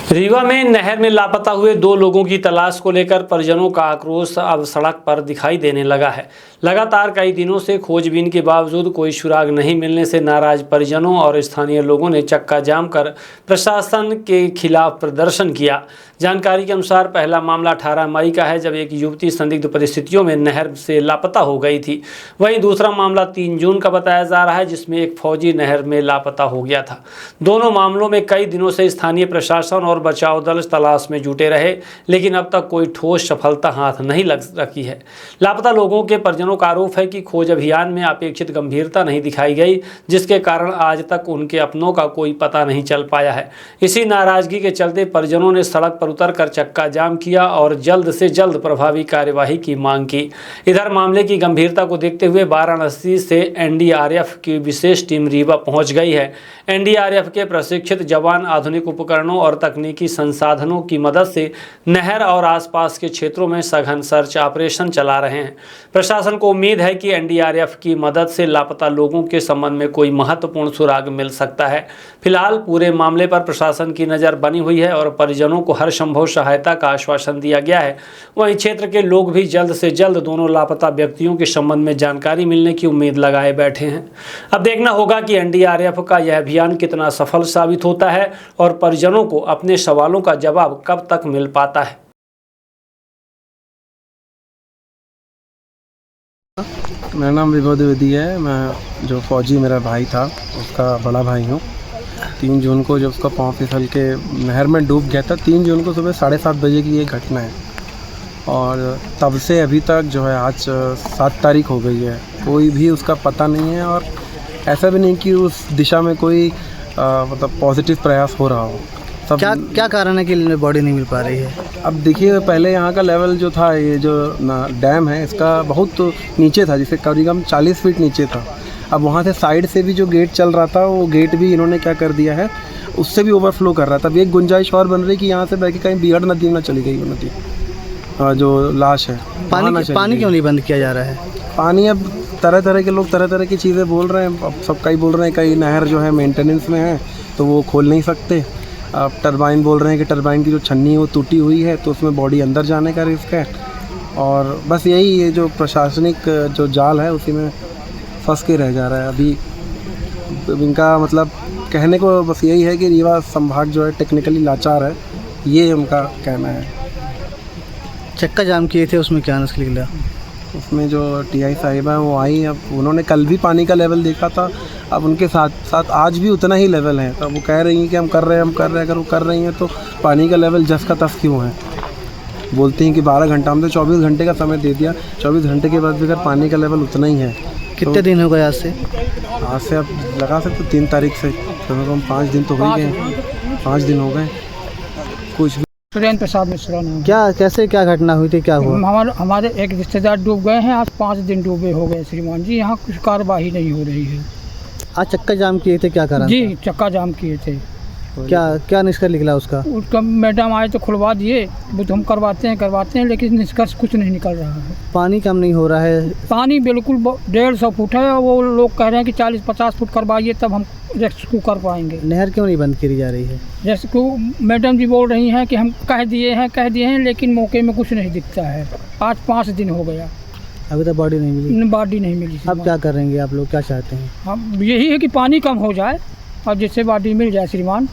रीवा में नहर में लापता हुए 2 लोगों की तलाश को लेकर परिजनों का आक्रोश अब सड़क पर दिखाई देने लगा है। लगातार कई दिनों से खोजबीन के बावजूद कोई सुराग नहीं मिलने से नाराज परिजनों और स्थानीय लोगों ने चक्का जाम कर प्रशासन के खिलाफ प्रदर्शन किया। जानकारी के अनुसार पहला मामला 18 मई का है, जब एक युवती संदिग्ध परिस्थितियों में नहर से लापता हो गई थी। वहीं दूसरा मामला 3 जून का बताया जा रहा है, जिसमें एक फौजी नहर में लापता हो गया था। दोनों मामलों में कई दिनों से स्थानीय प्रशासन और बचाव दल तलाश में जुटे रहे, लेकिन अब तक कोई ठोस सफलता हाथ नहीं लग सकी है। लापता लोगों के परिजनों का आरोप है कि खोज अभियान में अपेक्षित गंभीरता नहीं दिखाई गई, जिसके कारण आज तक उनके अपनों का कोई पता नहीं चल पाया है। इसी नाराजगी के चलते परिजनों ने सड़क पर उतरकर चक्का जाम किया और जल्द से जल्द प्रभावी कार्यवाही की मांग की। इधर मामले की गंभीरता को देखते हुए वाराणसी से एनडीआरएफ की विशेष टीम रीवा पहुंच गई है। एनडीआरएफ के प्रशिक्षित जवान आधुनिक उपकरणों और तकनीकी संसाधनों की मदद से नहर और आसपास के क्षेत्रों में सघन सर्च ऑपरेशन चला रहे हैं। प्रशासन को उम्मीद है कि एनडीआरएफ की मदद से लापता लोगों के संबंध में कोई महत्वपूर्ण सुराग मिल सकता है। फिलहाल पूरे मामले पर प्रशासन की नज़र बनी हुई है और परिजनों को हर संभव सहायता का आश्वासन दिया गया है। वहीं क्षेत्र के लोग भी जल्द से जल्द दोनों लापता व्यक्तियों के संबंध में जानकारी मिलने की उम्मीद लगाए बैठे हैं। अब देखना होगा कि एनडीआरएफ का यह अभियान कितना सफल साबित होता है और परिजनों को अपने सवालों का जवाब कब तक मिल पाता है। मेरा नाम विभव द्विवेदी है। मैं जो फौजी मेरा भाई था उसका बड़ा भाई हूँ। 3 जून को जब उसका पाँव फिसल के नहर में डूब गया था, 3 जून को सुबह 7:30 बजे की ये घटना है और तब से अभी तक जो है आज 7 तारीख हो गई है, कोई भी उसका पता नहीं है। और ऐसा भी नहीं कि उस दिशा में कोई मतलब पॉजिटिव प्रयास हो रहा हो। सब क्या कारण है कि बॉडी नहीं मिल पा रही है? अब देखिए, पहले यहाँ का लेवल जो था, ये जो डैम है इसका बहुत नीचे था, जिसे करीबन 40 फीट नीचे था। अब वहाँ से साइड से भी जो गेट चल रहा था, वो गेट भी इन्होंने क्या कर दिया है, उससे भी ओवरफ्लो कर रहा था। अब एक गुंजाइश और बन रही कि यहाँ से बह के कहीं बिगड़ नदी में ना चली गई वो नदी, जो लाश है। पानी क्यों नहीं बंद किया जा रहा है? पानी अब तरह तरह के लोग तरह तरह की चीज़ें बोल रहे हैं। अब सब कई बोल रहे हैं कई नहर जो है मेंटेनेंस में है तो वो खोल नहीं सकते। अब टरबाइन बोल रहे हैं कि टरबाइन की जो छन्नी है वो टूटी हुई है तो उसमें बॉडी अंदर जाने का रिस्क है। और बस यही ये जो प्रशासनिक जो जाल है उसी में फंस के रह जा रहा है। अभी इनका मतलब कहने को बस यही है कि रीवा संभाग जो है टेक्निकली लाचार है, ये उनका कहना है। चक्का जाम किए थे, उसमें क्या निकला? उसमें जो टीआई साहिबा हैं वो आई। अब उन्होंने कल भी पानी का लेवल देखा था, अब उनके साथ साथ आज भी उतना ही लेवल है। तो वो कह रही हैं कि हम कर रहे हैं। अगर वो कर रही हैं तो पानी का लेवल जस का तस क्यों है? बोलती हैं कि 12 घंटा, हमने 24 घंटे का समय दे दिया, 24 घंटे के बाद भी अगर पानी का लेवल उतना ही है। कितने दिन हो गए आज से? आज से आप लगा सकते 3 तारीख से कम से कम 5 दिन तो हो ही गए। 5 दिन हो गए। कुछ सुरेंद्र प्रसाद मिश्रा नाम। क्या घटना हुई थी, क्या हुआ? हमारे एक रिश्तेदार डूब गए हैं। आज 5 दिन डूबे हो गए श्रीमान जी। यहाँ कुछ कार्रवाई नहीं हो रही है। आज चक्का जाम किए थे, क्या कारण जी? चक्का जाम किए थे। क्या निष्कर्ष निकला उसका? मैडम आए तो खुलवा दिए, वो तो हम करवाते हैं, लेकिन निष्कर्ष कुछ नहीं निकल रहा है। पानी कम नहीं हो रहा है? पानी बिल्कुल 150 फुट है और वो लोग कह रहे हैं कि 40-50 फुट करवाइए तब हम रेस्क्यू कर पाएंगे। नहर क्यों नहीं बंद करी जा रही है? रेस्क्यू मैडम जी बोल रही हैं कि हम कह दिए हैं, लेकिन मौके में कुछ नहीं दिखता है। आज 5 दिन हो गया, अभी तक बॉडी नहीं मिली। अब क्या करेंगे आप लोग, क्या चाहते हैं? हम यही है कि पानी कम हो जाए और जिससे बॉडी मिल जाए श्रीमान।